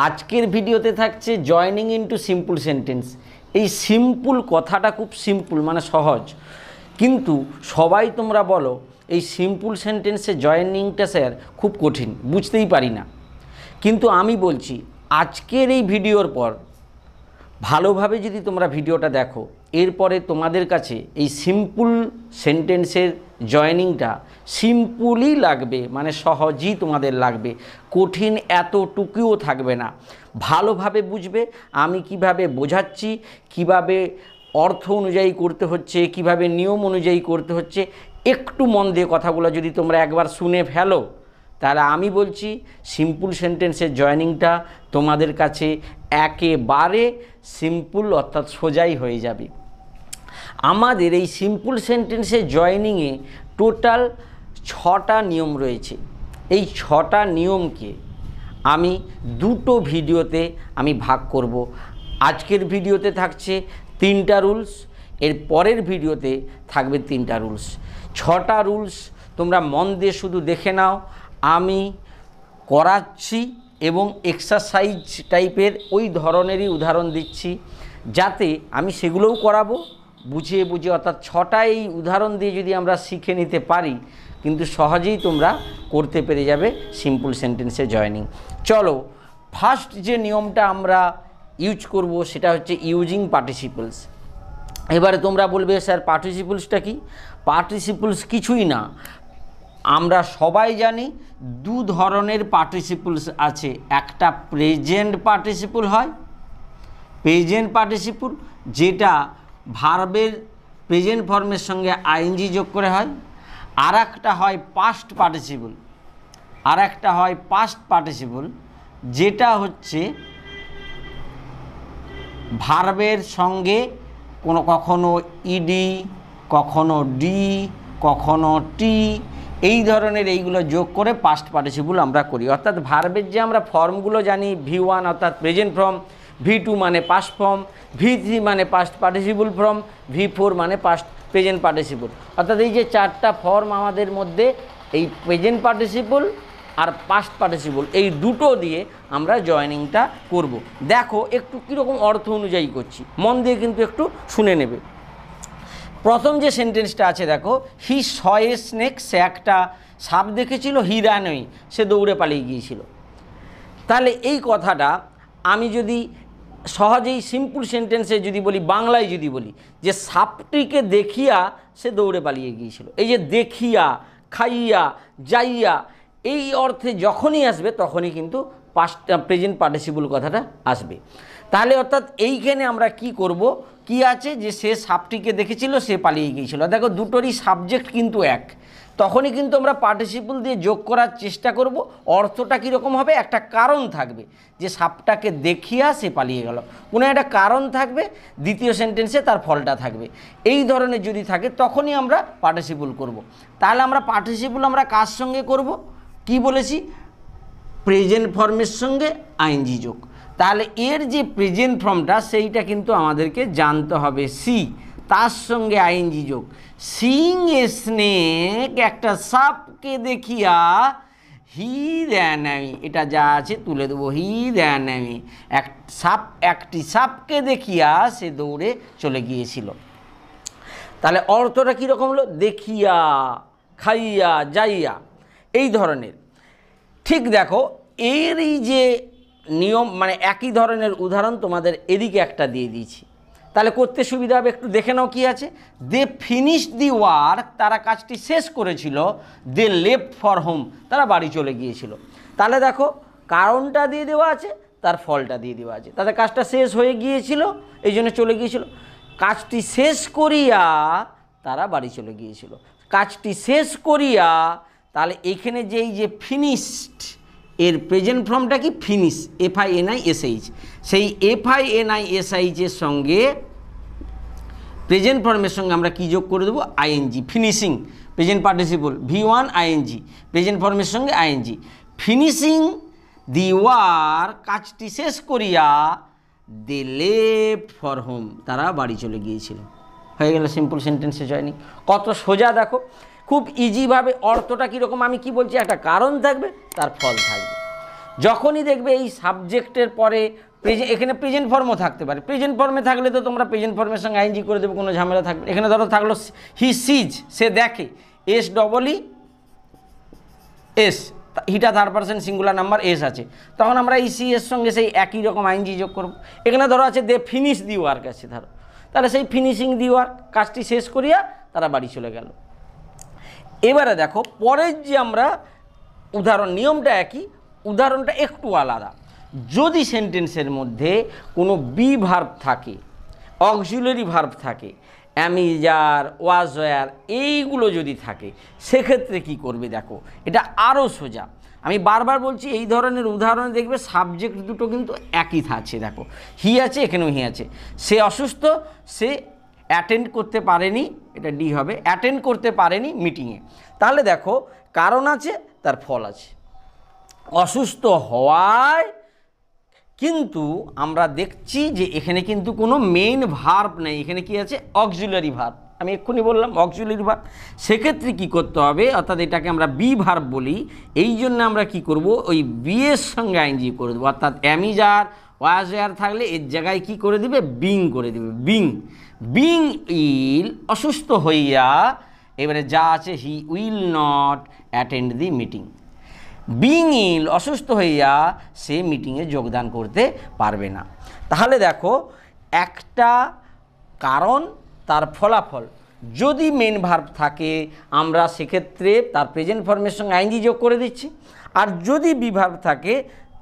আজকের ভিডিওতে থাকছে জয়নিং ইনটু সিম্পল সেন্টেন্স। এই সিম্পল কথাটা খুব সিম্পল, মানে সহজ, কিন্তু সবাই তোমরা বলো এই সিম্পল সেন্টেন্সে জয়নিংটা স্যার খুব কঠিন, বুঝতেই পারি না। কিন্তু আমি বলছি আজকের এই ভিডিওর পর ভালোভাবে যদি তোমরা ভিডিওটা দেখো, এরপরে তোমাদের কাছে এই সিম্পল সেন্টেন্সের জয়নিংটা সিম্পলই লাগবে, মানে সহজই তোমাদের লাগবে, কঠিন এতটুকুও থাকবে না। ভালোভাবে বুঝবে আমি কিভাবে বোঝাচ্ছি, কিভাবে অর্থ অনুযায়ী করতে হচ্ছে, কিভাবে নিয়ম অনুযায়ী করতে হচ্ছে। একটু মন দিয়ে কথাগুলো যদি তোমরা একবার শুনে ফেলো, তাহলে আমি বলছি সিম্পল সেন্টেন্সের জয়নিংটা তোমাদের কাছে একেবারে সিম্পল, অর্থাৎ সোজাই হয়ে যাবে। আমাদের এই সিম্পল সেন্টেন্সের জয়নিংয়ে টোটাল 6টা নিয়ম রয়েছে। এই 6টা নিয়মকে আমি দুটো ভিডিওতে আমি ভাগ করব। আজকের ভিডিওতে থাকছে 3টা রুলস, এর পরের ভিডিওতে থাকবে 3টা রুলস। 6টা রুলস তোমরা মন দিয়ে শুধু দেখে নাও, আমি করাচ্ছি এবং এক্সারসাইজ টাইপের ওই ধরনেরই উদাহরণ দিচ্ছি, যাতে আমি সেগুলোও করাবো বুঝিয়ে বুঝিয়ে। অর্থাৎ 6টা এই উদাহরণ দিয়ে যদি আমরা শিখে নিতে পারি, কিন্তু সহজেই তোমরা করতে পেরে যাবে সিম্পল সেন্টেন্সে জয়নিং। চলো, ফার্স্ট যে নিয়মটা আমরা ইউজ করব সেটা হচ্ছে ইউজিং পার্টিসিপলস। এবারে তোমরা বলবে স্যার পার্টিসিপলসটা কি? পার্টিসিপলস কিছুই না। আমরা সবাই জানি দু ধরনের পার্টিসিপলস আছে। একটা প্রেজেন্ট পার্টিসিপল হয়, প্রেজেন্ট পার্টিসিপল যেটা ভার্বের প্রেজেন্ট ফর্মের সঙ্গে আইএনজি যোগ করে হয়। আর একটা হয় পাস্ট পার্টিসিপল, আর একটা হয় পাস্ট পার্টিসিপল যেটা হচ্ছে ভার্বের সঙ্গে কখনো ইডি, কখনো ডি, কখনো টি, এই ধরনের এইগুলো যোগ করে পাস্ট পার্টিসিপল আমরা করি। অর্থাৎ ভার্বের যে আমরা ফর্মগুলো জানি, V1 অর্থাৎ প্রেজেন্ট ফর্ম, V2 মানে পাস্ট ফর্ম, V3 মানে পাস্ট পার্টিসিপল ফর্ম, V4 মানে পাস্ট প্রেজেন্ট পার্টিসিপল। অর্থাৎ এই যে 4টা ফর্ম আমাদের মধ্যে, এই প্রেজেন্ট পার্টিসিপল আর পাস্ট পার্টিসিপল, এই দুটো দিয়ে আমরা জয়নিংটা করব। দেখো একটু কীরকম অর্থ অনুযায়ী করছি, মন দিয়ে কিন্তু একটু শুনে নেবে। প্রথম যে সেন্টেন্সটা আছে দেখো, হি স এ স্নেক, সে একটা সাপ দেখেছিল, হি রান অ্যাওয়ে, সে দৌড়ে পালিয়ে গিয়েছিল। তাহলে এই কথাটা আমি যদি সহজেই সিম্পল সেন্টেন্সে যদি বলি, বাংলায় যদি বলি যে সাপটিকে দেখিয়া সে দৌড়ে পালিয়ে গিয়েছিল, এই যে দেখিয়া, খাইয়া, যাইয়া, এই অর্থে যখনই আসবে তখনই কিন্তু পাস্ট প্রেজেন্ট পার্টিসিপল কথাটা আসবে। তাহলে অর্থাৎ এইখানে আমরা কি করব, কি আছে যে সে সাপটিকে দেখেছিল, সে পালিয়ে গিয়েছিল। দেখো দুটোরই সাবজেক্ট কিন্তু এক, তখনই কিন্তু আমরা পার্টিসিপল দিয়ে যোগ করার চেষ্টা করব। অর্থটা কীরকম হবে, একটা কারণ থাকবে যে সাপটাকে দেখিয়া সে পালিয়ে গেল, কোনো একটা কারণ থাকবে, দ্বিতীয় সেন্টেন্সে তার ফলটা থাকবে। এই ধরনের যদি থাকে তখনই আমরা পার্টিসিপল করব। তাহলে আমরা পার্টিসিপল আমরা কার সঙ্গে করব, কি বলেছি, প্রেজেন্ট ফর্মের সঙ্গে আইএনজি যোগ। তাহলে এর যে প্রেজেন্ট ফর্মটা সেইটা কিন্তু আমাদেরকে জানতে হবে, সি, তার সঙ্গে আইএনজি যোগ। সিং এ স্নেক, একটা সাপকে দেখিয়া, হি র্যান অ্যাওয়ে, এটা যা আছে তুলে দেবো, হি র্যান অ্যাওয়ে, একটি সাপকে দেখিয়া সে দৌড়ে চলে গিয়েছিল। তাহলে অর্থটা কীরকম হলো, দেখিয়া, খাইয়া, যাইয়া, এই ধরনের। ঠিক দেখো এর এই যে নিয়ম, মানে একই ধরনের উদাহরণ তোমাদের এদিকে একটা দিয়ে দিয়েছি, তাহলে করতে সুবিধা হবে। একটু দেখে নাও কি আছে। দে ফিনিশ দি ওয়ার্ক, তারা কাজটি শেষ করেছিল। দে লেফট ফর হোম, তারা বাড়ি চলে গিয়েছিল। তাহলে দেখো কারণটা দিয়ে দেওয়া আছে, তার ফলটা দিয়ে দেওয়া আছে। তাদের কাজটা শেষ হয়ে গিয়েছিল, এই জন্য চলে গিয়েছিল। কাজটি শেষ করিয়া তারা বাড়ি চলে গিয়েছিল, কাজটি শেষ করিয়া। তাহলে এখানে যেই যে ফিনিশড, এর প্রেজেন্ট ফর্মটা কি, ফিনিশ, FINISH, সেই FINISHের সঙ্গে প্রেজেন্ট ফর্মের সঙ্গে আমরা কি যোগ করে দেবো, ING. Finishing present participle, V1 ING, present ফর্মের সঙ্গে আইএনজি। ফিনিশিং দি ওয়ার্ক, কাজটি শেষ করিয়া, দে লেফট ফর হোম, তারা বাড়ি চলে গিয়েছিল। হয়ে গেল সিম্পল সেন্টেন্সে জয়নিং। কত সোজা দেখো, খুব ইজিভাবে। অর্থটা কীরকম, আমি কি বলছি, একটা কারণ থাকবে, তার ফল থাকবে। যখনই দেখবে এই সাবজেক্টের পরে এখানে প্রেজেন্ট ফর্মও থাকতে পারে, প্রেজেন্ট ফর্মে থাকলে তো তোমরা প্রেজেন্ট ফর্মের সঙ্গে আইএনজি করে দেবে, কোনো ঝামেলা থাকবে। এখানে ধরো থাকলো হি সিজ, সে দেখে, এস ডবল ই এস, হিটা third person singular number S আছে, তখন আমরা এই সি এর সঙ্গে সেই একই রকম আইএনজি যোগ করব। এখানে ধরো আছে দে ফিনিশ দি ওয়ার্ক আছে ধরো, তাহলে সেই ফিনিশিং দি ওয়ার্ক, কাজটি শেষ করিয়া তারা বাড়ি চলে গেল। এবারে দেখো পরের যে আমরা উদাহরণ, নিয়মটা একই, উদাহরণটা একটু আলাদা। যদি সেন্টেন্সের মধ্যে কোনো বি ভার্ব থাকে, অক্সিলারি ভার্ব থাকে, অ্যামিজার, ওয়াজ ওয়ার, এইগুলো যদি থাকে, সেক্ষেত্রে কি করবে দেখো, এটা আরও সোজা। আমি বারবার বলছি এই ধরনের উদাহরণে দেখবে সাবজেক্ট দুটো কিন্তু একই থাকছে। দেখো হি আছে, এখানেও হি আছে, সে অসুস্থ, সে অ্যাটেন্ড করতে পারেনি, এটা ডি হবে, অ্যাটেন্ড করতে পারেনি মিটিংয়ে। তাহলে দেখো কারণ আছে, তার ফল আছে। অসুস্থ হওয়ায় কিন্তু আমরা দেখছি যে এখানে কিন্তু কোনো মেইন ভার্ব নেই, এখানে কি আছে, অক্সিলারি ভার্ব। আমি এক্ষুনি বললাম অক্সিলারি ভার্ব। সেক্ষেত্রে কি করতে হবে, অর্থাৎ এটাকে আমরা বি ভার্ব বলি, এই জন্য আমরা কি করব, ওই বি এর সঙ্গে আইএনজি করে দেবো। অর্থাৎ অ্যামিজার, ওয়াজ ওয়ার থাকলে এর জায়গায় কি করে দিবে, বিং করে দিবে, বিং। বিং ইল, অসুস্থ হইয়া, এবারে যা আছে he will not attend the meeting. Being ill, অসুস্থ হইয়া সে মিটিংয়ে যোগদান করতে পারবে না। তাহলে দেখো একটা কারণ, তার ফলাফল। যদি মেন ভার্ব থাকে আমরা সেক্ষেত্রে তার প্রেজেন্ট ফর্মের সঙ্গে আইএনজি যোগ করে দিচ্ছি, আর যদি বি ভার্ব থাকে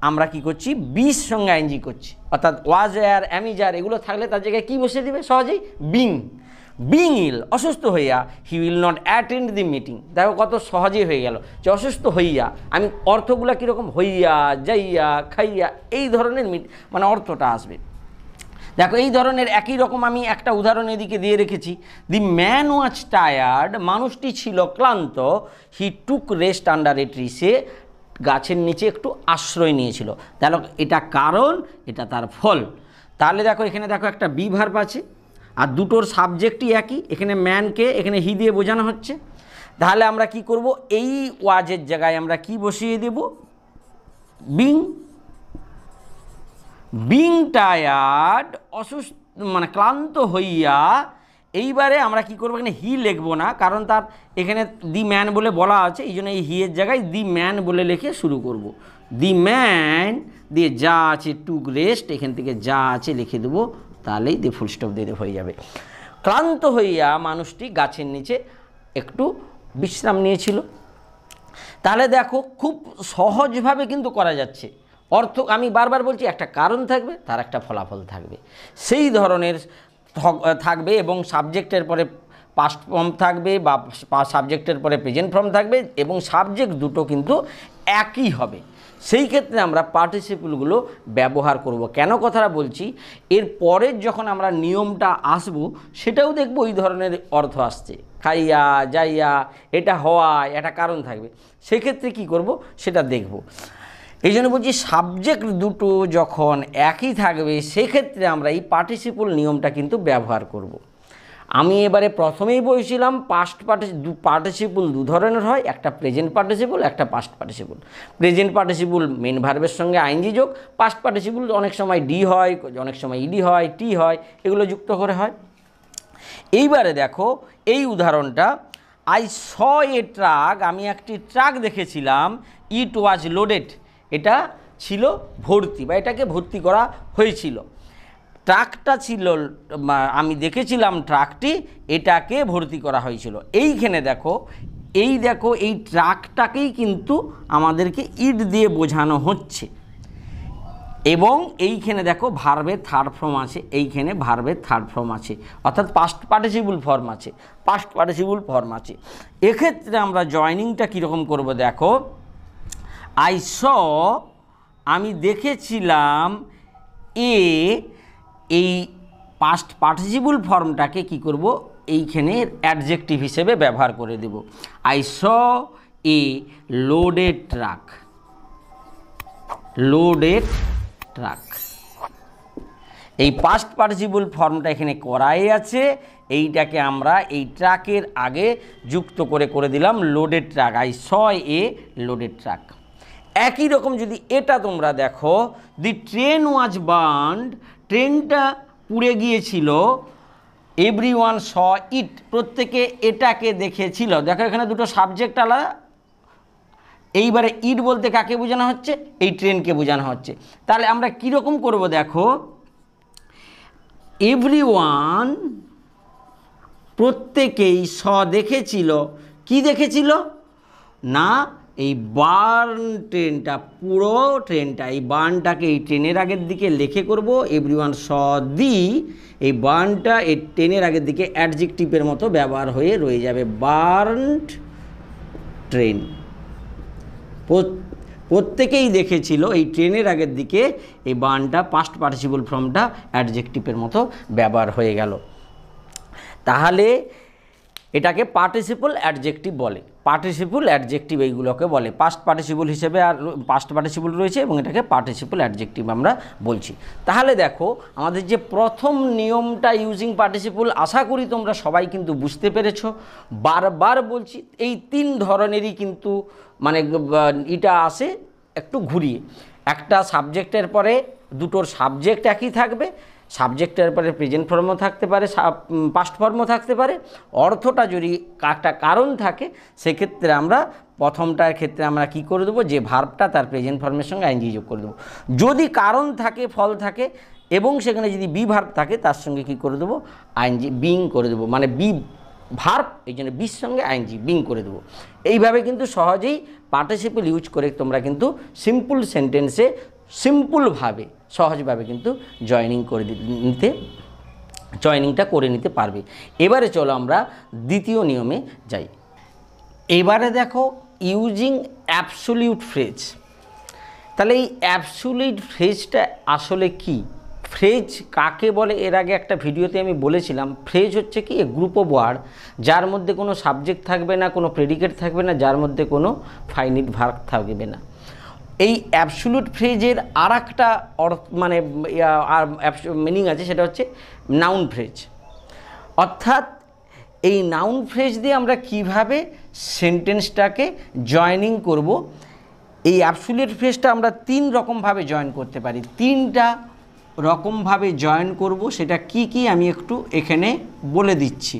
আমরা কি করছি, বির সঙ্গে আইএনজি করছি। অর্থাৎ ওয়াজ ওয়ার, অ্যামিজার এগুলো থাকলে তার জায়গায় কী বসিয়ে দিবে সহজেই, বিং। বিং ইল, অসুস্থ হইয়া, হি will not attend the meeting. দেখো কত সহজেই হয়ে গেল যে অসুস্থ হইয়া, আমি অর্থগুলো কীরকম, হইয়া, যাইয়া, খাইয়া, এই ধরনের মানে অর্থটা আসবে। দেখো এই ধরনের একই রকম আমি একটা উদাহরণ এদিকে দিয়ে রেখেছি। দি ম্যান ওয়াজ টায়ার্ড, মানুষটি ছিল ক্লান্ত, he took rest under a tree, সে গাছের নিচে একটু আশ্রয় নিয়েছিল। তাহলে এটা কারণ, এটা তার ফল। তাহলে দেখো এখানে দেখো একটা বি ভার্ব আছে, আর দুটোর সাবজেক্টই একই, এখানে ম্যানকে এখানে হি দিয়ে বোঝানো হচ্ছে। তাহলে আমরা কি করব, এই ওয়াজের জায়গায় আমরা কি বসিয়ে দেব, বিং। বিং টায়ার্ড, অসুস্থ মানে ক্লান্ত হইয়া, এইবারে আমরা কি করব, এখানে হি লিখবো না, কারণ তার এখানে দি ম্যান বলে বলা আছে, এই জন্য এই হি এর জায়গায় দি ম্যান বলে লিখে শুরু করব। দি ম্যান দিয়ে যা আছে টুক রেস্ট, এখান থেকে যা আছে লিখে দেবো, তাহলেই দিয়ে ফুল স্টপ দিয়ে হয়ে যাবে। ক্লান্ত হইয়া মানুষটি গাছের নিচে একটু বিশ্রাম নিয়েছিল। তাহলে দেখো খুব সহজভাবে কিন্তু করা যাচ্ছে। অর্থ আমি বারবার বলছি, একটা কারণ থাকবে, তার একটা ফলাফল থাকবে, সেই ধরনের থাকবে, এবং সাবজেক্টের পরে পাস্ট ফর্ম থাকবে বা সাবজেক্টের পরে প্রেজেন্ট ফর্ম থাকবে, এবং সাবজেক্ট দুটো কিন্তু একই হবে। সেই ক্ষেত্রে আমরা পার্টিসিপলগুলো ব্যবহার করব। কেন কথাটা বলছি, এর পরের যখন আমরা নিয়মটা আসব সেটাও দেখব ওই ধরনের অর্থ আসছে, খাইয়া, যাইয়া, এটা হওয়ায় একটা কারণ থাকবে। সেক্ষেত্রে কি করব সেটা দেখব। এই জন্য বলছি সাবজেক্ট দুটো যখন একই থাকবে সেক্ষেত্রে আমরা এই পার্টিসিপল নিয়মটা কিন্তু ব্যবহার করব। আমি এবারে প্রথমেই বলছিলাম পাস্ট পার্টিসিপল দু ধরনের হয়, একটা প্রেজেন্ট পার্টিসিপল, একটা past participle. Present participle main ভার্বের সঙ্গে আইএনজি যোগ, পাস্ট পার্টিসিপল অনেক সময় ডি হয়, অনেক সময় ইডি হয়, টি হয়, এগুলো যুক্ত করে হয়। এইবারে দেখো এই উদাহরণটা, আই স এ ট্রাক, আমি একটি ট্রাক দেখেছিলাম, ইট ওয়াজ লোডেড, এটা ছিল ভর্তি বা এটাকে ভর্তি করা হয়েছিল। ট্রাকটা ছিল, আমি দেখেছিলাম ট্রাকটি, এটাকে ভর্তি করা হয়েছিল। এইখানে দেখো এই ট্রাকটাকেই কিন্তু আমাদেরকে ইট দিয়ে বোঝানো হচ্ছে, এবং এইখানে দেখো ভার্বের থার্ড ফর্ম আছে, এইখানে ভার্বের থার্ড ফর্ম আছে, অর্থাৎ পাস্ট পার্টিসিপল ফর্ম আছে, পাস্ট পার্টিসিপল ফর্ম আছে। এক্ষেত্রে আমরা জয়নিংটা কীরকম করব দেখো, আই স, আমি দেখেছিলাম, এই পাস্ট পার্টিসিপল ফর্মটাকে কি করব, এইখানে অ্যাডজেক্টিভ হিসেবে ব্যবহার করে দেব। I saw a loaded truck, loaded truck. এই পাস্ট পার্টিসিপল ফর্মটা এখানে করাই আছে, এইটাকে আমরা এই ট্রাকের আগে যুক্ত করে দিলাম loaded truck, I saw a loaded truck. একই রকম যদি এটা তোমরা দেখো, দি ট্রেন ওয়াজ বার্নড, ট্রেনটা পুড়ে গিয়েছিল, এভরিওয়ান স ইট, প্রত্যেকে এটাকে দেখেছিল। দেখো এখানে দুটো সাবজেক্ট আলাদা। এইবারে ইট বলতে কাকে বোঝানো হচ্ছে? এই ট্রেনকে বোঝানো হচ্ছে। তাহলে আমরা কীরকম করব দেখো, এভরিওয়ান, প্রত্যেকেই স দেখেছিল, কি দেখেছিল না, এই বার্ন ট্রেনটা, পুরো ট্রেনটা, এই বার্নটাকে এই ট্রেনের আগের দিকে লেখে করব এভরিওয়ান স দি, এই বার্নটা এই ট্রেনের আগের দিকে অ্যাডজেক্টিভের মতো ব্যবহার হয়ে রয়ে যাবে, বার্নড ট্রেন। প্রত্যেকেই দেখেছিল, এই ট্রেনের আগের দিকে এই বার্নটা পাস্ট পার্টিসিপল ফর্মটা অ্যাডজেক্টিভের মতো ব্যবহার হয়ে গেল। তাহলে এটাকে পার্টিসিপল অ্যাডজেক্টিভ বলে। পার্টিসিপল অ্যাডজেক্টিভ এইগুলোকে বলে, পাস্ট পার্টিসিপল হিসেবে আর পাস্ট পার্টিসিপল রয়েছে এবং এটাকে পার্টিসিপল অ্যাডজেক্টিভ আমরা বলছি। তাহলে দেখো আমাদের যে প্রথম নিয়মটা ইউজিং পার্টিসিপল, আশা করি তোমরা সবাই কিন্তু বুঝতে পেরেছো। বারবার বলছি, এই তিন ধরনেরই কিন্তু মানে এটা আসে একটু ঘুরিয়ে। একটা সাবজেক্টের পরে দুটোর সাবজেক্ট একই থাকবে, সাবজেক্টের পরে প্রেজেন্ট ফর্মও থাকতে পারে, পাস্ট ফর্মও থাকতে পারে। অর্থটা যদি একটা কারণ থাকে সেক্ষেত্রে আমরা প্রথমটার ক্ষেত্রে আমরা কি করে দেবো, যে ভার্বটা তার প্রেজেন্ট ফর্মের সঙ্গে আইএনজি যোগ করে দেবো। যদি কারণ থাকে, ফল থাকে এবং সেখানে যদি বি ভার্ব থাকে তার সঙ্গে কি করে দেবো, আইএনজি বিং করে দেবো, মানে বি ভার্ব, এই জন্য বির সঙ্গে আইএনজি বিং করে দেবো। এইভাবে কিন্তু সহজেই পার্টিসিপল ইউজ করে তোমরা কিন্তু সিম্পল সেন্টেন্সে সিম্পলভাবে সহজভাবে কিন্তু জয়েনিংটা করে নিতে পারবে। এবারে চলো আমরা দ্বিতীয় নিয়মে যাই। এবারে দেখো ইউজিং অ্যাবসোলিউট ফ্রেজ। তাহলে এই অ্যাবসোলিউট ফ্রেজটা আসলে কি, ফ্রেজ কাকে বলে? এর আগে একটা ভিডিওতে আমি বলেছিলাম, ফ্রেজ হচ্ছে কি, এ গ্রুপ অফ ওয়ার্ড যার মধ্যে কোনো সাবজেক্ট থাকবে না, কোনো প্রেডিকেট থাকবে না, যার মধ্যে কোনো ফাইনিট ভার্ব থাকবে না। এই অ্যাবসোলিউট ফ্রেজের আর একটা মানে মিনিং আছে, সেটা হচ্ছে নাউন ফ্রেজ। অর্থাৎ এই নাউন ফ্রেজ দিয়ে আমরা কিভাবে সেন্টেন্সটাকে জয়েনিং করব। এই অ্যাবসোলিউট ফ্রেজটা আমরা তিন রকমভাবে জয়েন করতে পারি, তিনটা রকমভাবে জয়েন করব। সেটা কি কি আমি একটু এখানে বলে দিচ্ছি।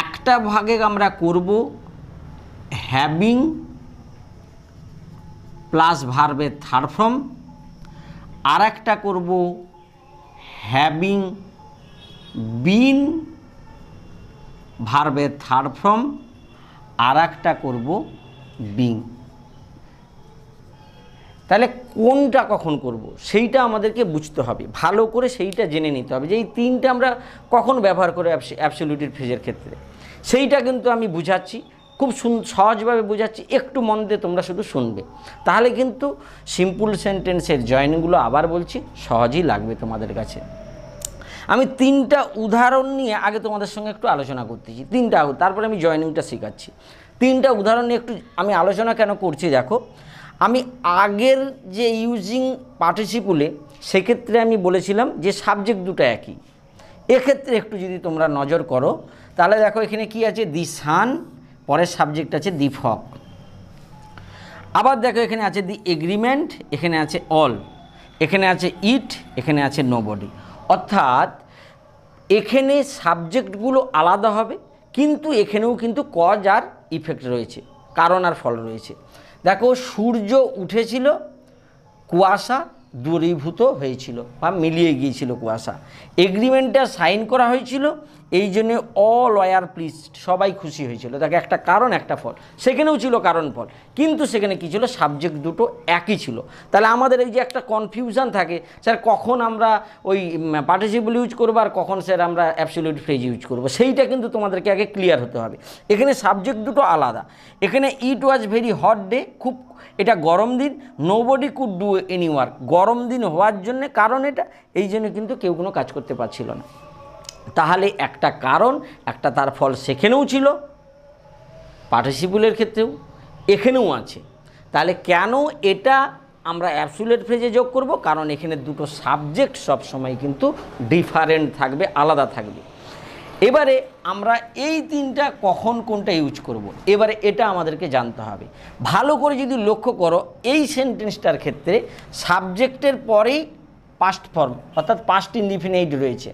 একটা ভাগে আমরা করব হ্যাভিং প্লাস ভার্বের থার্ড ফর্ম, আর একটা করব হ্যাভিং বিন ভার্বের থার্ড ফর্ম, আর একটা করব বিং। তাহলে কোনটা কখন করব সেইটা আমাদেরকে বুঝতে হবে, ভালো করে সেইটা জেনে নিতে হবে যে এই তিনটা আমরা কখন ব্যবহার করে অ্যাবসোলিউট ফ্রেজের ক্ষেত্রে। সেইটা কিন্তু আমি বুঝাচ্ছি, খুব সহজভাবে বুঝাচ্ছি, একটু মন দিয়ে তোমরা শুধু শুনবে, তাহলে কিন্তু সিম্পল সেন্টেন্সের জয়েনগুলো আবার বলছি সহজেই লাগবে তোমাদের কাছে। আমি তিনটা উদাহরণ নিয়ে আগে তোমাদের সঙ্গে একটু আলোচনা করতেছি, তিনটা, তারপরে আমি জয়েনিংটা শেখাচ্ছি। তিনটা উদাহরণ নিয়ে একটু আমি আলোচনা কেন করছি দেখো, আমি আগের যে ইউজিং পার্টিসিপলে সেক্ষেত্রে আমি বলেছিলাম যে সাবজেক্ট দুটো একই। এক্ষেত্রে একটু যদি তোমরা নজর করো তাহলে দেখো এখানে কি আছে, দি সান, পরের সাবজেক্ট আছে দি ফক। আবার দেখো এখানে আছে দি এগ্রিমেন্ট, এখানে আছে অল, এখানে আছে ইট, এখানে আছে নোবডি। অর্থাৎ এখানে সাবজেক্টগুলো আলাদা হবে, কিন্তু এখানেও কিন্তু কজ আর ইফেক্ট রয়েছে, কারণ আর ফল রয়েছে। দেখো সূর্য উঠেছিল, কুয়াশা দূরীভূত হয়েছিল বা মিলিয়ে গিয়েছিল কুয়াশা। এগ্রিমেন্টটা সাইন করা হয়েছিল, এই জন্য অল ওয়ার প্লিজড, সবাই খুশি হয়েছিল। দেখো একটা কারণ একটা ফল, সেখানেও ছিল কারণ ফল, কিন্তু সেখানে কী ছিল, সাবজেক্ট দুটো একই ছিল। তাহলে আমাদের এই যে একটা কনফিউশন থাকে, স্যার কখন আমরা ওই পার্টিসিপল ইউজ করবো আর কখন স্যার আমরা অ্যাবসোলিউট ফ্রেজ ইউজ করবো, সেইটা কিন্তু তোমাদেরকে আগে ক্লিয়ার হতে হবে। এখানে সাবজেক্ট দুটো আলাদা। এখানে ইট ওয়াজ ভেরি হট ডে, খুব এটা গরম দিন, nobody could do any work, গরম দিন হওয়ার জন্যে, কারণ এটা এই জন্য কিন্তু কেউ কোনো কাজ করতে পারছিল না। তাহলে একটা কারণ একটা তার ফল সেখানেও ছিল, পার্টিসিপলের ক্ষেত্রেও এখানেও আছে। তাহলে কেন এটা আমরা অ্যাবসোলিউট ফ্রেজে যোগ করব, কারণ এখানে দুটো সাবজেক্ট সবসময় কিন্তু ডিফারেন্ট থাকবে, আলাদা থাকবে। এবারে আমরা এই তিনটা কখন কোনটা ইউজ করব, এবারে এটা আমাদেরকে জানতে হবে। ভালো করে যদি লক্ষ্য করো, এই সেন্টেন্সটার ক্ষেত্রে সাবজেক্টের পরেই পাস্ট ফর্ম অর্থাৎ পাস্ট ইনডিফিনিট রয়েছে,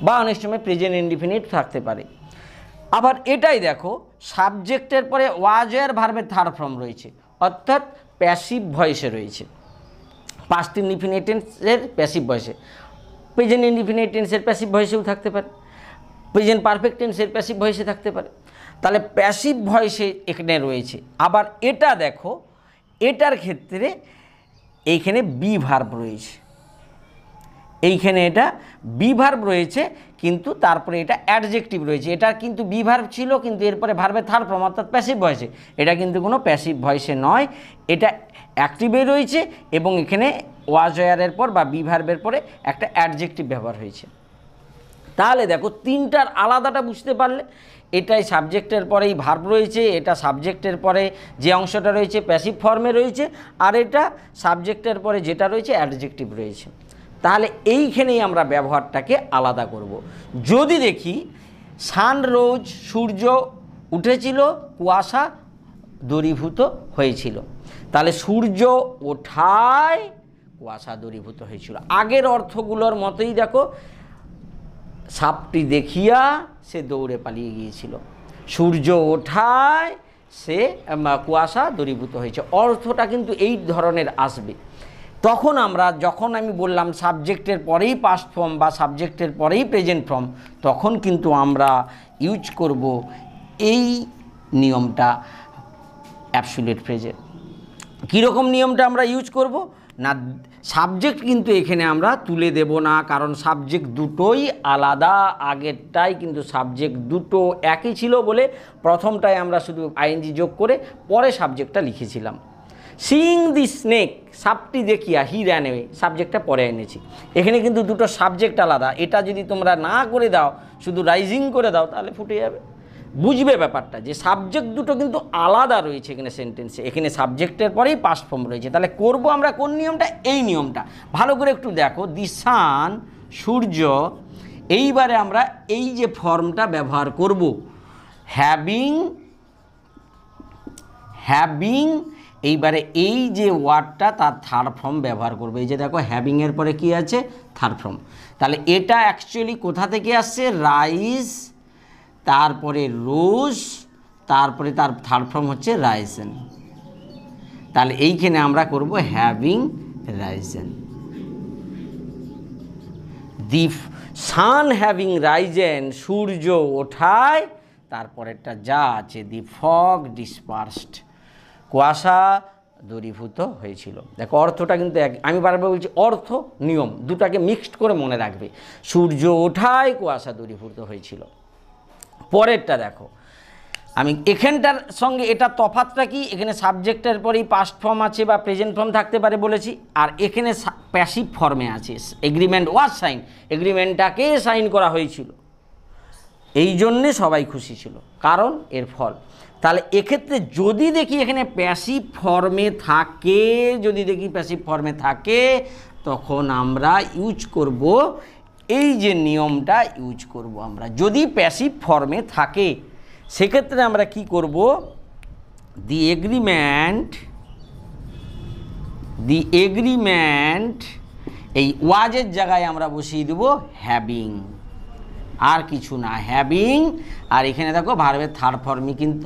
বা অনেক সময় প্রেজেন্ট ইনডিফিনিট থাকতে পারে। আবার এটাই দেখো, সাবজেক্টের পরে ওয়াজ এর ভার্বের থার্ড ফর্ম রয়েছে, অর্থাৎ প্যাসিভ ভয়েসে রয়েছে। পাস্ট ইনডিফিনিট টেন্সের প্যাসিভ ভয়েসে, প্রেজেন্ট ইনডিফিনিট টেন্সের প্যাসিভ ভয়েসেও থাকতে পারে, প্রেজেন্ট পারফেক্ট টেন্সের প্যাসিভ ভয়েসে থাকতে পারে। তাহলে প্যাসিভ ভয়েসে এখানে রয়েছে। আবার এটা দেখো, এটার ক্ষেত্রে এইখানে বি ভার্ব রয়েছে, এইখানে এটা বি ভার্ব রয়েছে, কিন্তু তারপরে এটা অ্যাডজেক্টিভ রয়েছে। এটা কিন্তু বি ভার্ব ছিল, কিন্তু এরপরে ভার্বের থার্ড ফর্ম অর্থাৎ প্যাসিভ ভয়েসে। এটা কিন্তু কোনো প্যাসিভ ভয়েসে নয়, এটা অ্যাক্টিভে রয়েছে, এবং এখানে ওয়াজ ওয়ারের পর বা বি ভার্বের পরে একটা অ্যাডজেক্টিভ ব্যবহার হয়েছে। তাহলে দেখো, তিনটার আলাদাটা বুঝতে পারলে, এটাই সাবজেক্টের পরেই ভার্ব রয়েছে, এটা সাবজেক্টের পরে যে অংশটা রয়েছে প্যাসিভ ফর্মে রয়েছে, আর এটা সাবজেক্টের পরে যেটা রয়েছে অ্যাডজেক্টিভ রয়েছে। তাহলে এইখানেই আমরা ব্যবহারটাকে আলাদা করব। যদি দেখি সান রোজ, সূর্য উঠেছিল, কুয়াশা দূরীভূত হয়েছিল, তাহলে সূর্য ওঠায় কুয়াশা দূরীভূত হয়েছিল। আগের অর্থগুলোর মতোই দেখো, সাপটি দেখিয়া সে দৌড়ে পালিয়ে গিয়েছিল, সূর্য ওঠায় সে কুয়াশা দূরীভূত হয়েছে। অর্থটা কিন্তু এই ধরনের আসবে। তখন আমরা, যখন আমি বললাম সাবজেক্টের পরেই পাস্ট ফর্ম বা সাবজেক্টের পরেই প্রেজেন্ট ফর্ম, তখন কিন্তু আমরা ইউজ করব এই নিয়মটা অ্যাবসলিউট ফ্রেজের। কীরকম নিয়মটা আমরা ইউজ করব না, সাবজেক্ট কিন্তু এখানে আমরা তুলে দেব না, কারণ সাবজেক্ট দুটোই আলাদা। আগেরটাই কিন্তু সাবজেক্ট দুটো একই ছিল বলে প্রথমটায় আমরা শুধু আইএনজি যোগ করে পরে সাবজেক্টটা লিখেছিলাম। সিইং দি স্নেক, সাপটি দেখিয়া, হি র্যান অ্যাওয়ে, সাবজেক্টটা পরে এনেছি। এখানে কিন্তু দুটো সাবজেক্ট আলাদা। এটা যদি তোমরা না করে দাও, শুধু রাইজিং করে দাও, তাহলে ফুটে যাবে। বুঝবে ব্যাপারটা যে সাবজেক্ট দুটো কিন্তু আলাদা রয়েছে এখানে সেন্টেন্সে। এখানে সাবজেক্টের পরেই পাস্ট ফর্ম রয়েছে। তাহলে করব আমরা কোন নিয়মটা? এই নিয়মটা ভালো করে একটু দেখো। দি সান, সূর্য, এইবারে আমরা এই যে ফর্মটা ব্যবহার করব, হ্যাভিং, এইবারে এই যে ওয়ার্ডটা তার থার্ড ফর্ম ব্যবহার করবে। এই যে দেখো, হ্যাভিংয়ের পরে কি আছে? Third form. তাহলে এটা অ্যাকচুয়ালি কোথা থেকে আসছে? রাইজ, তারপরে রোজ, তারপরে তার থার্ড ফর্ম হচ্ছে রাইজেন। তাহলে এইখানে আমরা করব হ্যাভিং রাইজেন। দি সান হ্যাভিং রাইজেন, সূর্য ওঠায়, তারপরেরটা যা আছে দি ফগ ডিসপার্সড, কুয়াশা দূরীভূত হয়েছিল। দেখো অর্থটা কিন্তু আমি বারবার বলছি, অর্থ নিয়ম দুটাকে মিক্সড করে মনে রাখবে। সূর্য ওঠায়, কুয়াশা দূরীভূত হয়েছিল। পরেরটা দেখো, আমি এখানটার সঙ্গে এটা তফাৎটা কি? এখানে সাবজেক্টের পরেই পাস্ট ফর্ম আছে বা প্রেজেন্ট ফর্ম থাকতে পারে বলেছি, আর এখানে প্যাসিভ ফর্মে আছে। এগ্রিমেন্ট ওয়াজ সাইন, এগ্রিমেন্টটাকে সাইন করা হয়েছিল, এই জন্যে সবাই খুশি ছিল, কারণ এর ফল। তাহলে এক্ষেত্রে যদি দেখি এখানে প্যাসিভ ফর্মে থাকে, তখন আমরা ইউজ করব এই যে নিয়মটা ইউজ করব আমরা। যদি প্যাসিভ ফর্মে থাকে সেক্ষেত্রে আমরা কি করব? দি এগ্রিমেন্ট এই ওয়াজের জায়গায় আমরা বসিয়ে দেব হ্যাভিং, আর কিছু না, হ্যাভিং। আর এখানে দেখো ভার্বের থার্ড ফর্মই কিন্তু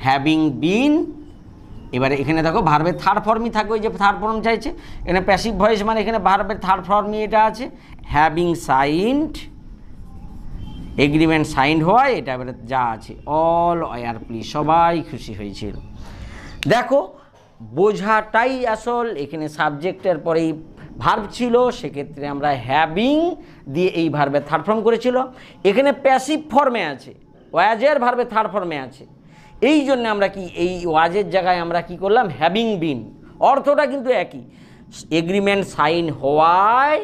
হ্যাভিং বিন। এবারে এখানে দেখো ভার্বের থার্ড ফর্মই থাকবে, ওই যে থার্ড ফর্ম চাইছে। এখানে প্যাসিভ ভয়েস মানে এখানে ভার্বের থার্ড ফর্মই এটা আছে। হ্যাভিং সাইন্ড, এগ্রিমেন্ট সাইন্ড হয়, এটা এবারে যা আছে। অল ওয়ার প্লিজ, সবাই খুশি হয়েছিল। দেখো বোঝাটাই আসল। এখানে সাবজেক্টের পরেই ভার্ব ছিল, সেক্ষেত্রে আমরা হ্যাভিং দিয়ে এই ভার্বের থার্ড ফর্ম করেছিল। এখানে প্যাসিভ ফর্মে আছে, ওয়াজের ভার্বের থার্ড ফর্মে আছে, এই জন্য আমরা কি এই ওয়াজের জায়গায় আমরা কি করলাম? Having been. অর্থটা কিন্তু একই, এগ্রিমেন্ট সাইন হওয়ায়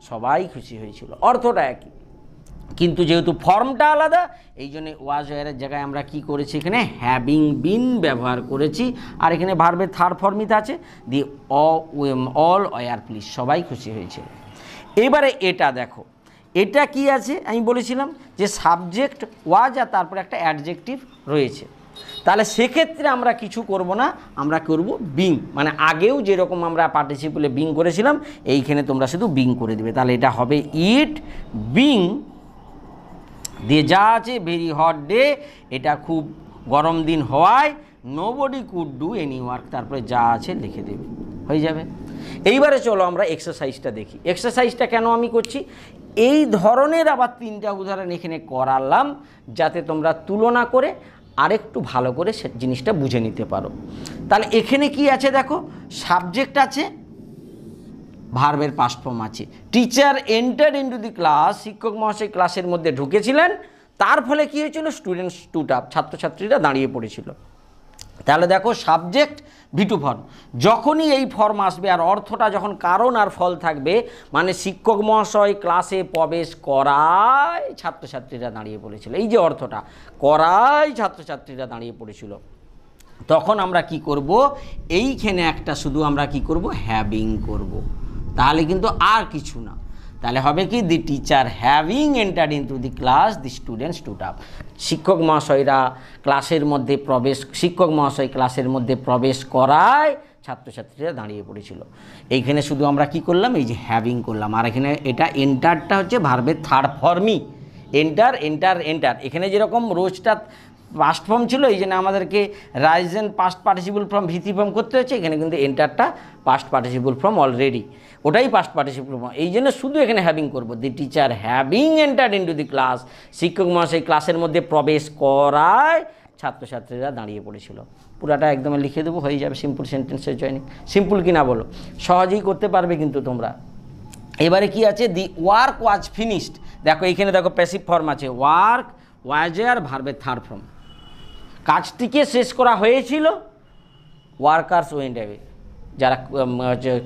সবাই খুশি হয়েছিল, অর্থটা একই, কিন্তু যেহেতু ফর্মটা আলাদা, এই জন্য ওয়াজ ওয়ারের জায়গায় আমরা কি করেছি? এখানে হ্যাভিং বিন ব্যবহার করেছি। আর এখানে ভার্বের থার্ড ফর্মিতে আছে দি অল ওয়ার প্লিজ, সবাই খুশি হয়েছিল। এবারে এটা দেখো, এটা কি আছে আমি বলেছিলাম যে সাবজেক্ট ওয়াজ আর তারপরে একটা অ্যাডজেক্টিভ রয়েছে। তাহলে সেক্ষেত্রে আমরা কিছু করব না, আমরা করব বিং, মানে আগেও যেরকম আমরা পার্টিসিপলে বিং করেছিলাম এইখানে তোমরা শুধু বিং করে দেবে। তাহলে এটা হবে ইট বিং দিয়ে যা আছে ভেরি হট ডে, এটা খুব গরম দিন হওয়ায় nobody could do any work, তারপরে যা আছে লিখে দেবে, হয়ে যাবে। এইবারে চলো আমরা এক্সারসাইজটা দেখি। এক্সারসাইজটা কেন আমি করছি, এই ধরনের আবার 3টা উদাহরণ এখানে করালাম যাতে তোমরা তুলনা করে আরেকটু ভালো করে সে জিনিসটা বুঝে নিতে পারো। তাহলে এখানে কি আছে দেখো, সাবজেক্ট আছে, ভার্বের পাস্ট ফর্ম আছে। Teacher enter into the class, শিক্ষক মহাশয় ক্লাসের মধ্যে ঢুকেছিলেন, তার ফলে কী হয়েছিল, স্টুডেন্টস স্টুড আপ, ছাত্রছাত্রীরা দাঁড়িয়ে পড়েছিল। তাহলে দেখো সাবজেক্ট V2 ফর্ম, যখনই এই ফর্ম আসবে আর অর্থটা যখন কারণ আর ফল থাকবে, মানে শিক্ষক মহাশয় ক্লাসে প্রবেশ করায় ছাত্রছাত্রীরা দাঁড়িয়ে পড়েছিল, এই যে অর্থটা করায় ছাত্রছাত্রীরা দাঁড়িয়ে পড়েছিল, তখন আমরা কি করব, এইখানে একটা শুধু আমরা কি করব, হ্যাভিং করব, তাহলে কিন্তু আর কিছু না। তাহলে হবে কি, the teacher having entered into the class, the student stood up, শিক্ষক মহাশয়রা ক্লাসের মধ্যে প্রবেশ, শিক্ষক মহাশয় ক্লাসের মধ্যে প্রবেশ করায় ছাত্রছাত্রীরা দাঁড়িয়ে পড়েছিল। এইখানে শুধু আমরা কি করলাম, এই যে হ্যাভিং করলাম, আর এখানে এটা এন্টারটা হচ্ছে ভার্বের থার্ড ফর্মই, এন্টার এন্টার এন্টার। এখানে যেরকম রোজটা পাস্ট ফর্ম ছিল, এই জন্য আমাদেরকে rise and past participle form ভিত্তি ফর্ম করতে হচ্ছে, এখানে কিন্তু এন্টারটা পাস্ট পার্টিসিপল ফর্ম অলরেডি, ওটাই পাস্ট পার্টিসিপল ফর্ম, এই জন্য শুধু এখানে হ্যাভিং করবো। The teacher having entered into the class, শিক্ষক মহাশয় ক্লাসের মধ্যে প্রবেশ করায় ছাত্রছাত্রীরা দাঁড়িয়ে পড়েছিল। পুরাটা একদম লিখে দেবো, হয়ে যাবে সিম্পল সেন্টেন্সের জয়নিং। সিম্পল কি না বলো, সহজেই করতে পারবে কিন্তু তোমরা। এবারে কি আছে, দি ওয়ার্ক ওয়াজ ফিনিশড, দেখো এইখানে দেখো প্যাসিভ ফর্ম আছে, ওয়ার্ক ওয়াজের ভার্বের থার্ড ফর্ম, কাজটিকে শেষ করা হয়েছিল, ওয়ার্কার্স ওয়েন্ট অ্যাওয়ে, যারা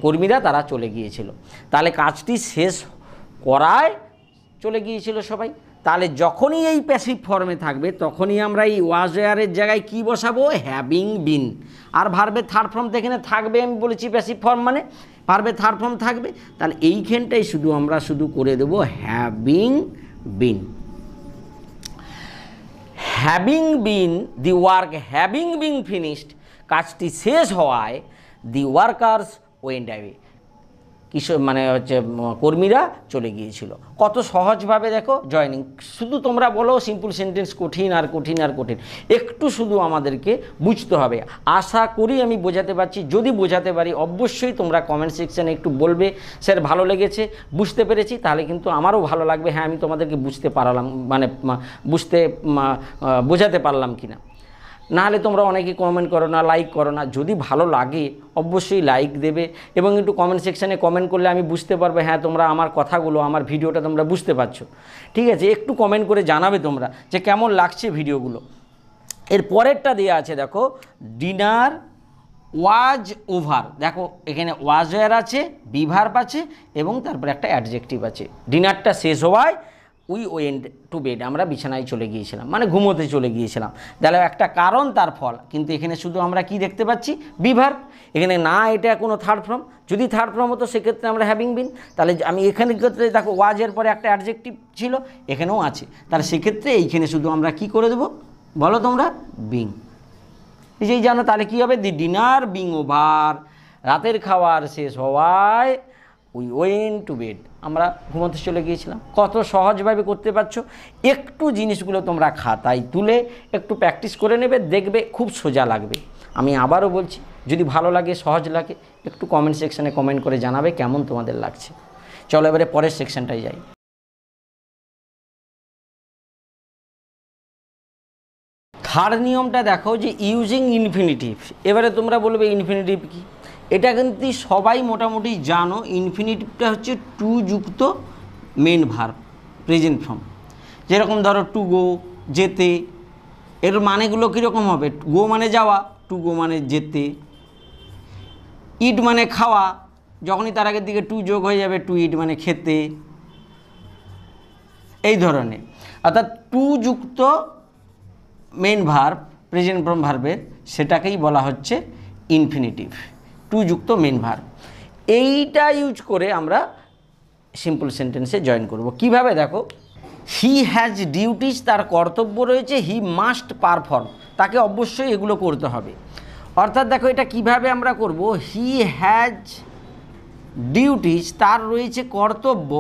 কর্মীরা তারা চলে গিয়েছিল, তাহলে কাজটি শেষ করায় চলে গিয়েছিল সবাই। তাহলে যখনই এই প্যাসিভ ফর্মে থাকবে তখনই আমরা এই ওয়াজ ওয়ারের জায়গায় কি বসাবো, হ্যাভিং বিন, আর ভার্বের থার্ড ফর্ম তো এখানে থাকবে, আমি বলেছি প্যাসিভ ফর্ম মানে ভার্বের থার্ড ফর্ম থাকবে, তাহলে এইখানটাই শুধু আমরা শুধু করে দেবো having been. Having been, the work having been finished, কাজটি শেষ হওয়ায় দি ওয়ার্কার্স ওয়েন্ট অ্যাওয়ে, কিশোর মানে হচ্ছে কর্মীরা চলে গিয়েছিল। কত সহজভাবে দেখো জয়নিং। শুধু তোমরা বলো সিম্পল সেন্টেন্স কঠিন আর কঠিন আর কঠিন, একটু শুধু আমাদেরকে বুঝতে হবে। আশা করি আমি বোঝাতে পারছি, যদি বোঝাতে পারি অবশ্যই তোমরা কমেন্ট সেকশানে একটু বলবে স্যার ভালো লেগেছে, বুঝতে পেরেছি, তাহলে কিন্তু আমারও ভালো লাগবে, হ্যাঁ আমি তোমাদেরকে বুঝতে পারলাম, মানে বোঝাতে পারলাম কিনা। নাহলে তোমরা অনেকে কমেন্ট করো না, লাইক করো না, যদি ভালো লাগে অবশ্যই লাইক দেবে এবং একটু কমেন্ট সেকশানে কমেন্ট করলে আমি বুঝতে পারবো হ্যাঁ তোমরা আমার কথাগুলো, আমার ভিডিওটা তোমরা বুঝতে পারছো, ঠিক আছে। একটু কমেন্ট করে জানাবে তোমরা যে কেমন লাগছে ভিডিওগুলো। এর পরেরটা দেওয়া আছে দেখো, ডিনার ওয়াজ ওভার, দেখো এখানে ওয়াজ ওয়ার আছে, বি ভার্ব আছে এবং তারপরে একটা অ্যাডজেক্টিভ আছে। ডিনারটা শেষ হওয়ায় উই ওয়েন্ট টু বেড, আমরা বিছানায় চলে গিয়েছিলাম, মানে ঘুমোতে চলে গিয়েছিলাম। তাহলে একটা কারণ তার ফল, কিন্তু এখানে শুধু আমরা কি দেখতে পাচ্ছি, বি ভার্ব, এখানে না এটা কোনো থার্ড ফর্ম, যদি থার্ড ফর্ম হতো সেক্ষেত্রে আমরা হ্যাভিং বিন, তাহলে আমি এখানে ক্ষেত্রে দেখো ওয়াজের পরে একটা অ্যাডজেক্টিভ ছিল, এখানেও আছে, তাহলে সেক্ষেত্রে এইখানে শুধু আমরা কি করে দেবো বলো তোমরা, বিং। এই জানো তাহলে কী হবে, দি ডিনার বিং ওভার, রাতের খাওয়ার শেষ হওয়ায় উই ওয়েন্ট টু বেড, আমরা ঘুমোতে চলে গিয়েছিলাম। কত সহজভাবে করতে পারছো, একটু জিনিসগুলো তোমরা খাতায় তুলে একটু প্র্যাকটিস করে নেবে, দেখবে খুব সোজা লাগবে। আমি আবারও বলছি, যদি ভালো লাগে সহজ লাগে একটু কমেন্ট সেকশানে কমেন্ট করে জানাবে কেমন তোমাদের লাগছে। চলো এবারে পরের সেকশনটায় যাই। থার্ড নিয়মটা দেখো যে ইউজিং ইনফিনিটিভ। এবারে তোমরা বলবে ইনফিনিটিভ কি, এটা কিন্তু সবাই মোটামুটি জানো। ইনফিনিটিভটা হচ্ছে টু যুক্ত মেন ভার্ব প্রেজেন্ট ফর্ম। যেরকম ধরো টু গো, যেতে, এর মানেগুলো কীরকম হবে, গো মানে যাওয়া, টু গো মানে যেতে, ইট মানে খাওয়া, যখনই তার আগের দিকে টু যোগ হয়ে যাবে টু ইট মানে খেতে, এই ধরনের। অর্থাৎ টু যুক্ত মেন ভার্ব প্রেজেন্ট ফর্ম ভার্বের, সেটাকেই বলা হচ্ছে ইনফিনিটিভ, টু যুক্ত মেন ভার্ব। এইটা ইউজ করে আমরা সিম্পল সেন্টেন্সে জয়েন করব। কিভাবে দেখো, হি হ্যাজ ডিউটিস, তার কর্তব্য রয়েছে, হি মাস্ট পারফর্ম, তাকে অবশ্যই এগুলো করতে হবে। অর্থাৎ দেখো এটা কিভাবে আমরা করব, হি হ্যাজ ডিউটিস, তার রয়েছে কর্তব্য,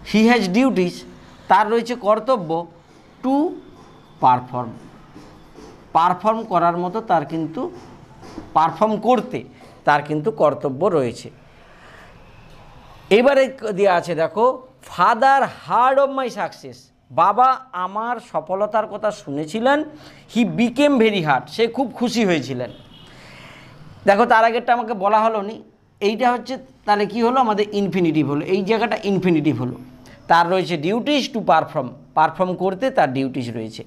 হি হ্যাজ ডিউটিস, তার রয়েছে কর্তব্য, টু পারফর্ম, পারফর্ম করার মতো তার কিন্তু পারফর্ম করতে তার কিন্তু কর্তব্য রয়েছে। এবারে দেওয়া আছে দেখো, father heard of my success, বাবা আমার সফলতার কথা শুনেছিলেন, হি বিকেম ভেরি হার্ট, সে খুব খুশি হয়েছিলেন। দেখো তার আগেরটা আমাকে বলা হলো নি, এইটা হচ্ছে তাহলে কি হলো, আমাদের ইনফিনিটিভ হলো, এই জায়গাটা ইনফিনিটিভ হলো। তার রয়েছে ডিউটিস টু পারফর্ম, পারফর্ম করতে তার ডিউটিস রয়েছে।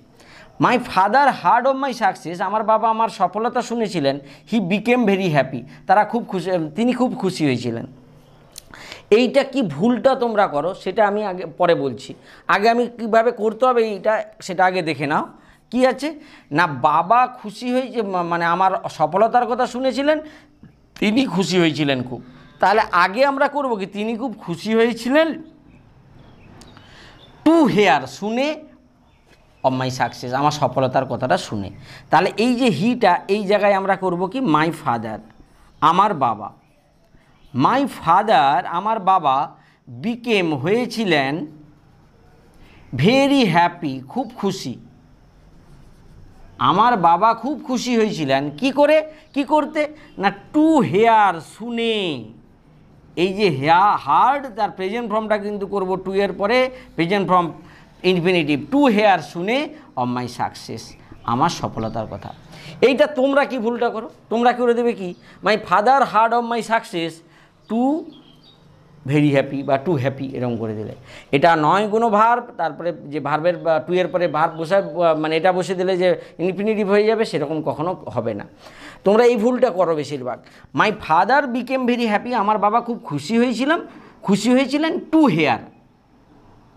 মাই father heard of my success, আমার বাবা আমার সফলতা শুনেছিলেন, হি বিকেম ভেরি হ্যাপি, তারা খুব খুশি, তিনি খুব খুশি হয়েছিলেন। এইটা কি ভুলটা তোমরা করো সেটা আমি আগে পরে বলছি, আগে আমি কীভাবে করতে হবে এইটা সেটা আগে দেখে নাও। কি আছে না, বাবা খুশি হয়েছে, মানে আমার সফলতার কথা শুনেছিলেন, তিনি খুশি হয়েছিলেন খুব। তাহলে আগে আমরা করব কি, তিনি খুব খুশি হয়েছিলেন, টু হেয়ার, শুনে, অফ মাই সাকসেস, আমার সফলতার কথাটা শুনে। তাহলে এই যে হিটা, এই জায়গায় আমরা করব কি, মাই ফাদার, আমার বাবা, মাই ফাদার, আমার বাবা, বিকেম, হয়েছিলেন, ভেরি হ্যাপি, খুব খুশি, আমার বাবা খুব খুশি হয়েছিলেন, কি করে, কি করতে না, টু হেয়ার, শুনে। এই যে হার্ড, তার প্রেজেন্ট ফর্মটা কিন্তু করব টু এর পরে present form infinitive, to hear, শুনে, অফ মাই সাকসেস, আমার সফলতার কথা। এইটা তোমরা কি ভুলটা করো, তোমরা করে দেবে কি, my father heard of my success, to very happy বা টু হ্যাপি, এরকম করে দিলে এটা নয় কোনো ভার্ব, তারপরে যে ভার্বের বা টু এর পরে ভার্ব বসায়, মানে এটা বসে দিলে যে ইনফিনিটিভ হয়ে যাবে, সেরকম কখনো হবে না। তোমরা এই ভুলটা করো বেশিরভাগ। My father became very happy, আমার বাবা খুব খুশি হয়েছিলেন, টু হেয়ার,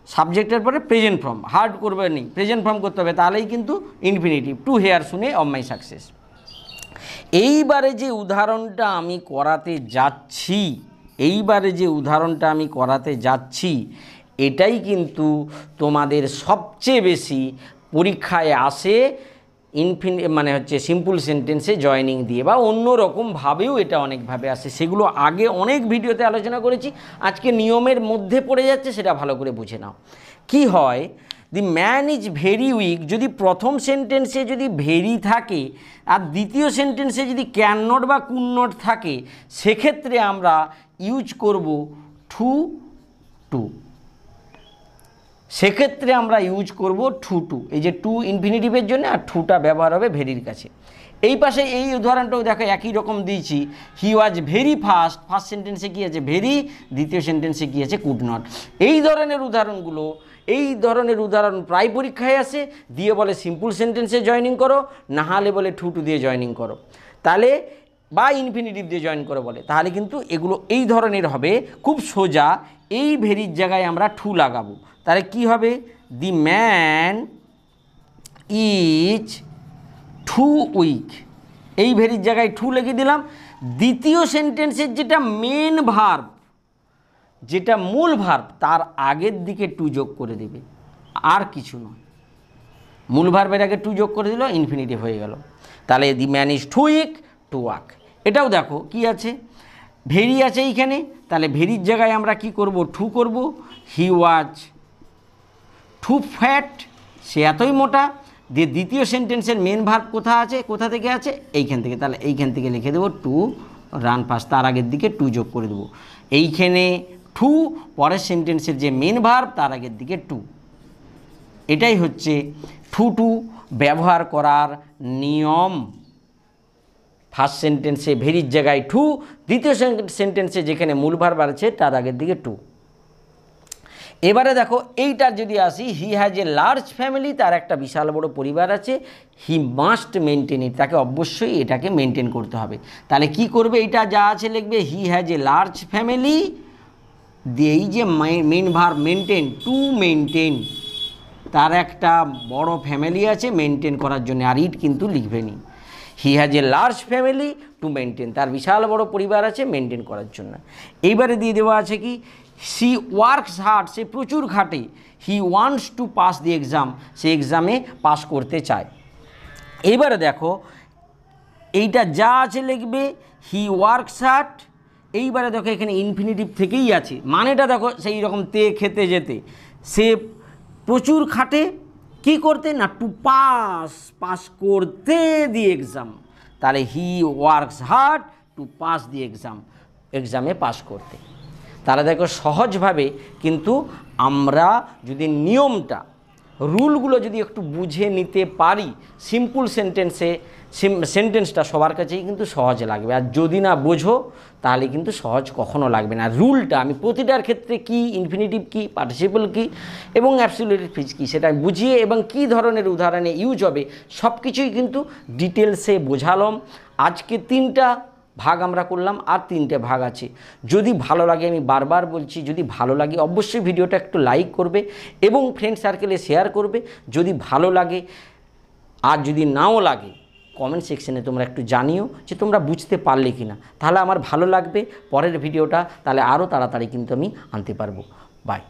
সাবজেক্টের পরে প্রেজেন্ট ফর্ম, হার্ড করবে নেই, প্রেজেন্ট ফর্ম করতে হবে, তাহলেই কিন্তু ইনফিনিটিভ, টু হেয়ার, শুনে, অফ মাই সাকসেস। এইবারে যে উদাহরণটা আমি করাতে যাচ্ছি, এটাই কিন্তু তোমাদের সবচেয়ে বেশি পরীক্ষায় আসে, মানে হচ্ছে সিম্পল সেন্টেন্সে জয়েনিং দিয়ে, বা অন্য রকমভাবেও এটা অনেকভাবে আসে, সেগুলো আগে অনেক ভিডিওতে আলোচনা করেছি, আজকে নিয়মের মধ্যে পড়ে যাচ্ছে, সেটা ভালো করে বুঝে নাও। কি হয়, দি ম্যান ইজ ভেরি উইক, যদি প্রথম সেন্টেন্সে যদি ভেরি থাকে আর দ্বিতীয় সেন্টেন্সে যদি ক্যান নট বা কুড নট থাকে, সেক্ষেত্রে আমরা ইউজ করব টু টু, সেক্ষেত্রে আমরা ইউজ করব টু, এই যে টু ইনফিনিটিভের জন্য, আর টুটা ব্যবহার হবে ভেরির কাছে। এই পাশে এই উদাহরণটাও দেখো একই রকম দিয়েছি, হি ওয়াজ ভেরি ফাস্ট, ফার্স্ট সেন্টেন্সে কী আছে ভেরি, দ্বিতীয় সেন্টেন্সে কী আছে কুড নট। এই ধরনের উদাহরণ প্রায় পরীক্ষায় আসে, দিয়ে বলে সিম্পল সেন্টেন্সে জয়েনিং করো, না হলে বলে টু দিয়ে জয়েনিং করো, তাহলে বা ইনফিনিটিভ দিয়ে জয়েন করো বলে, তাহলে কিন্তু এগুলো এই ধরনের হবে। খুব সোজা, এই ভেরির জায়গায় আমরা টু লাগাবো, তাহলে কি হবে, the man is too weak, এই ভেরির জায়গায় টু লিখে দিলাম। দ্বিতীয় সেন্টেন্সের যেটা মেন ভার্ব, যেটা মূল ভার্ব, তার আগের দিকে টু যোগ করে দেবে, আর কিছু নয়, মূল ভার্বের আগে টু যোগ করে দিল, ইনফিনিটিভ হয়ে গেল। তাহলে the man is too weak to walk. এটাও দেখো কি আছে, ভেরি আছে এইখানে, তাহলে ভেরির জায়গায় আমরা কি করব, টু করব। হি ওয়াজ টু ফ্যাট, সে এতই মোটা। দিয়ে দ্বিতীয় সেন্টেন্সের মেন ভার্ব কোথা থেকে আছে, এইখান থেকে, তাহলে এইখান থেকে লিখে দেবো টু রান ফাস্ট, তার আগের দিকে টু যোগ করে দেবো, এইখানে টু, পরের সেন্টেন্সের যে মেন ভার্ব তার আগের দিকে টু। এটাই হচ্ছে টু ব্যবহার করার নিয়ম। ফার্স্ট সেন্টেন্সে ভেরির জায়গায় টু, দ্বিতীয় সেন্টেন্সে যেখানে মূল ভার্ব আছে তার আগের দিকে টু। এবারে দেখো এইটার যদি আসি, হি হ্যাজ এ লার্জ ফ্যামিলি, তার একটা বিশাল বড় পরিবার আছে, হি মাস্ট মেনটেন ইট, তাকে অবশ্যই এটাকে মেনটেন করতে হবে। তাহলে কি করবে, এইটা যা আছে লিখবে he has a large family, দিয়ে এই যে main verb maintain, to maintain, তার একটা বড় ফ্যামিলি আছে মেনটেন করার জন্য, আর ইট কিন্তু লিখবে নি। হি has a large family two maintain, তার বিশাল বড় পরিবার আছে মেনটেন করার জন্য। এইবারে দিয়ে দেওয়া আছে কি সি ওয়ার্কস হার্ড, সে প্রচুর খাটে, he wants to pass the exam, সে এক্সামে পাস করতে চায়। এইবারে দেখো এইটা যা আছে লিখবে হি ওয়ার্কস হার্ড, এইবারে দেখো এখানে ইনফিনিটিভ থেকেই আছে, মানেটা দেখো সেই রকম তে খেতে যেতে, সে প্রচুর খাটে কি করতে না টু পাস, পাস করতে দি এক্সাম, তাহলে he works hard to pass the exam, এক্সামে পাস করতে। তাহলে দেখো সহজভাবে কিন্তু আমরা যদি নিয়মটা রুলগুলো যদি একটু বুঝে নিতে পারি, সিম্পল সেন্টেন্সটা সবার কাছেই কিন্তু সহজ লাগবে, আর যদি না বোঝো তাহলে কিন্তু সহজ কখনো লাগবে না। রুলটা আমি প্রতিটার ক্ষেত্রে কি, ইনফিনিটিভ কি, পার্টিসিপল কি এবং অ্যাবসলিউট ফিজ কি সেটা বুঝিয়ে এবং কি ধরনের উদাহরণে ইউজ হবে সব কিছুই কিন্তু ডিটেলসে বোঝালাম। আজকে 3টা ভাগ আমরা করলাম, আর 3টে ভাগ আছে। যদি ভালো লাগে, আমি বারবার বলছি, যদি ভালো লাগে অবশ্যই ভিডিওটা একটু লাইক করবে এবং ফ্রেন্ড সার্কেলে শেয়ার করবে যদি ভালো লাগে, আর যদি নাও লাগে কমেন্ট সেকশনে তোমরা একটু জানিও যে তোমরা বুঝতে পারলে কি না, তাহলে আমার ভালো লাগবে পরের ভিডিওটা তাহলে আরও তাড়াতাড়ি কিন্তু আমি আনতে পারবো। বাই।